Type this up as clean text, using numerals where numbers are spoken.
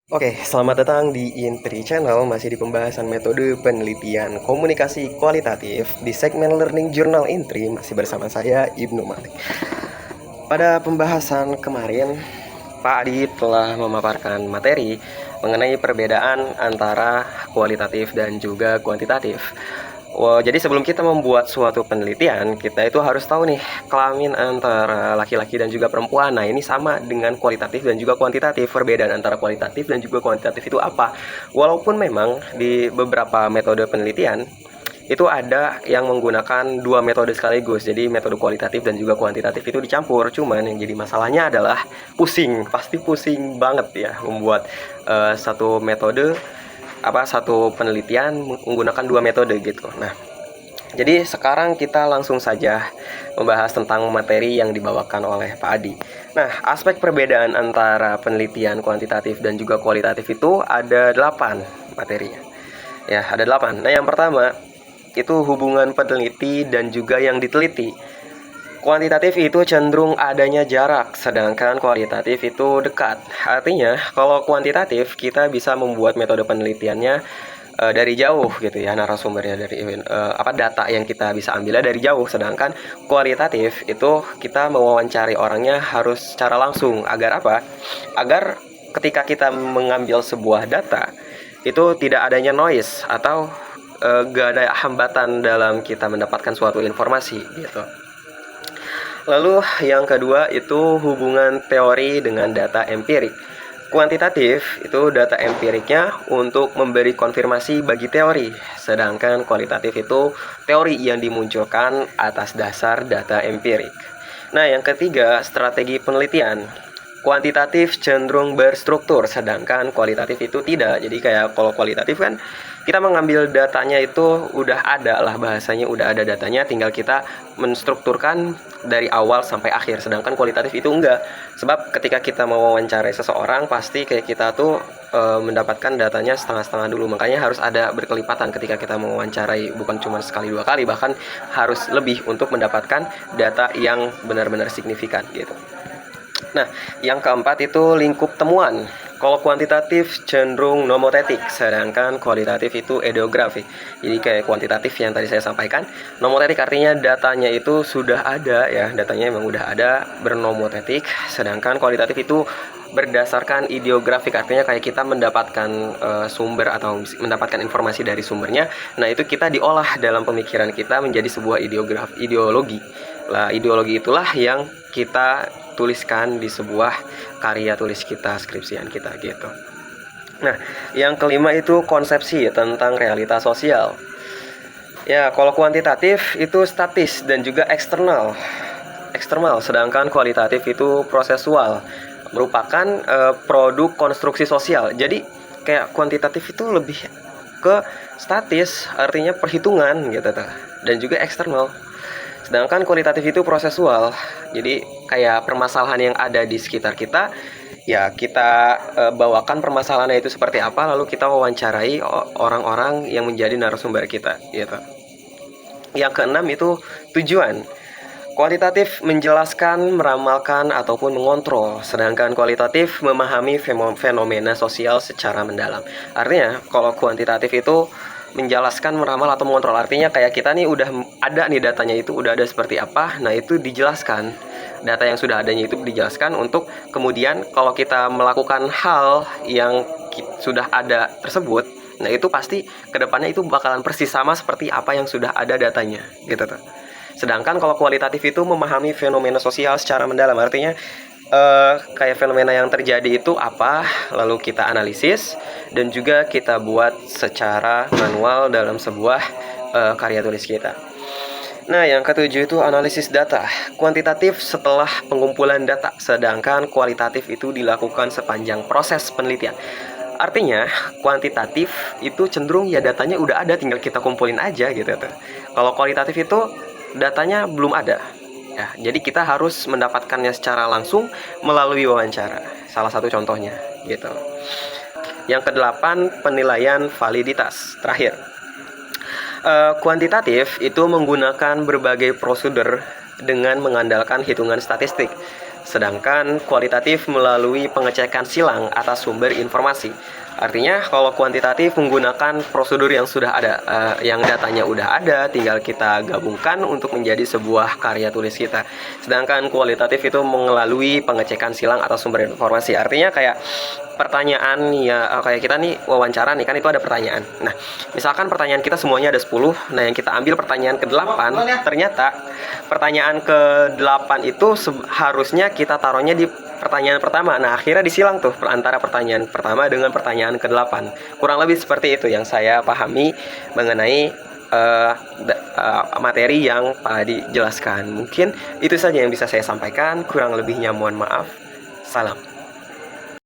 Oke, selamat datang di Intri Channel, masih di pembahasan metode penelitian komunikasi kualitatif di segmen Learning Journal Intri, masih bersama saya Ibnu Malik. Pada pembahasan kemarin, Pak Adi telah memaparkan materi mengenai perbedaan antara kualitatif dan juga kuantitatif. Wah, jadi sebelum kita membuat suatu penelitian, kita itu harus tahu nih kelamin antara laki-laki dan juga perempuan. Nah, ini sama dengan kualitatif dan juga kuantitatif. Perbedaan antara kualitatif dan juga kuantitatif itu apa? Walaupun memang di beberapa metode penelitian itu ada yang menggunakan dua metode sekaligus. Jadi metode kualitatif dan juga kuantitatif itu dicampur. Cuman yang jadi masalahnya adalah pusing. Pasti pusing banget ya membuat satu penelitian menggunakan dua metode gitu. Nah, jadi sekarang kita langsung saja membahas tentang materi yang dibawakan oleh Pak Adi. Nah, aspek perbedaan antara penelitian kuantitatif dan juga kualitatif itu ada 8 materinya. Ya, ada 8. Nah, yang pertama itu hubungan peneliti dan juga yang diteliti. Kuantitatif itu cenderung adanya jarak, sedangkan kualitatif itu dekat. Artinya, kalau kuantitatif kita bisa membuat metode penelitiannya dari jauh gitu ya, narasumbernya dari data yang kita bisa ambilnya dari jauh. Sedangkan kualitatif itu kita mewawancari orangnya harus secara langsung. Agar apa? Agar ketika kita mengambil sebuah data itu tidak adanya noise atau gak ada hambatan dalam kita mendapatkan suatu informasi gitu. Lalu yang kedua itu hubungan teori dengan data empirik. Kuantitatif itu data empiriknya untuk memberi konfirmasi bagi teori, sedangkan kualitatif itu teori yang dimunculkan atas dasar data empirik. Nah, yang ketiga, strategi penelitian. Kuantitatif cenderung berstruktur, sedangkan kualitatif itu tidak. Jadi kayak kalau kualitatif kan kita mengambil datanya itu udah ada lah, bahasanya udah ada datanya, tinggal kita menstrukturkan dari awal sampai akhir. Sedangkan kualitatif itu enggak. Sebab ketika kita mau wawancarai seseorang, pasti kayak kita tuh mendapatkan datanya setengah-setengah dulu. Makanya harus ada berkelipatan ketika kita mau wawancarai, bukan cuma sekali dua kali, bahkan harus lebih untuk mendapatkan data yang benar-benar signifikan gitu. Nah, yang keempat itu lingkup temuan. Kalau kuantitatif cenderung nomotetik, sedangkan kualitatif itu ideografik. Jadi kayak kuantitatif yang tadi saya sampaikan, nomotetik artinya datanya itu sudah ada ya, datanya memang udah ada, bernomotetik. Sedangkan kualitatif itu berdasarkan ideografik, artinya kayak kita mendapatkan sumber atau mendapatkan informasi dari sumbernya. Nah, itu kita diolah dalam pemikiran kita menjadi sebuah ideologi. Lah, ideologi itulah yang kita tuliskan di sebuah karya tulis kita, skripsian kita gitu. Nah, yang kelima itu konsepsi tentang realitas sosial. Ya, kalau kuantitatif itu statis dan juga eksternal, sedangkan kualitatif itu prosesual, merupakan produk konstruksi sosial. Jadi kayak kuantitatif itu lebih ke statis, artinya perhitungan gitu tuh, dan juga eksternal. Sedangkan kualitatif itu prosesual, jadi kayak permasalahan yang ada di sekitar kita, ya kita bawakan permasalahannya itu seperti apa, lalu kita wawancarai orang-orang yang menjadi narasumber kita gitu. Yang keenam itu tujuan. Kuantitatif menjelaskan, meramalkan, ataupun mengontrol, sedangkan kualitatif memahami fenomena sosial secara mendalam. Artinya, kalau kuantitatif itu menjelaskan, meramal, atau mengontrol, artinya kayak kita nih udah ada nih datanya, itu udah ada seperti apa, nah itu dijelaskan. Data yang sudah adanya itu dijelaskan untuk kemudian kalau kita melakukan hal yang sudah ada tersebut, nah itu pasti kedepannya itu bakalan persis sama seperti apa yang sudah ada datanya gitu tuh. Sedangkan kalau kualitatif itu memahami fenomena sosial secara mendalam, artinya kayak fenomena yang terjadi itu apa, lalu kita analisis dan juga kita buat secara manual dalam sebuah karya tulis kita. Nah, yang ketujuh itu analisis data. Kuantitatif setelah pengumpulan data, sedangkan kualitatif itu dilakukan sepanjang proses penelitian. Artinya, kuantitatif itu cenderung ya datanya udah ada, tinggal kita kumpulin aja gitu tuh. Kalau kualitatif itu datanya belum ada. Ya, jadi kita harus mendapatkannya secara langsung melalui wawancara. Salah satu contohnya gitu. Yang kedelapan, penilaian validitas. Terakhir, kuantitatif itu menggunakan berbagai prosedur dengan mengandalkan hitungan statistik. sedangkan kualitatif melalui pengecekan silang atas sumber informasi. Artinya kalau kuantitatif menggunakan prosedur yang sudah ada, yang datanya udah ada, tinggal kita gabungkan untuk menjadi sebuah karya tulis kita. Sedangkan kualitatif itu melalui pengecekan silang atas sumber informasi. Artinya kayak pertanyaan ya, kayak kita nih wawancara nih kan, itu ada pertanyaan. Nah, misalkan pertanyaan kita semuanya ada 10. Nah, yang kita ambil pertanyaan ke-8, ternyata pertanyaan ke-8 itu harusnya kita taruhnya di pertanyaan pertama. Nah, akhirnya disilang tuh antara pertanyaan pertama dengan pertanyaan ke-8. Kurang lebih seperti itu yang saya pahami mengenai materi yang Pak Adi jelaskan. Mungkin itu saja yang bisa saya sampaikan. Kurang lebihnya mohon maaf. Salam.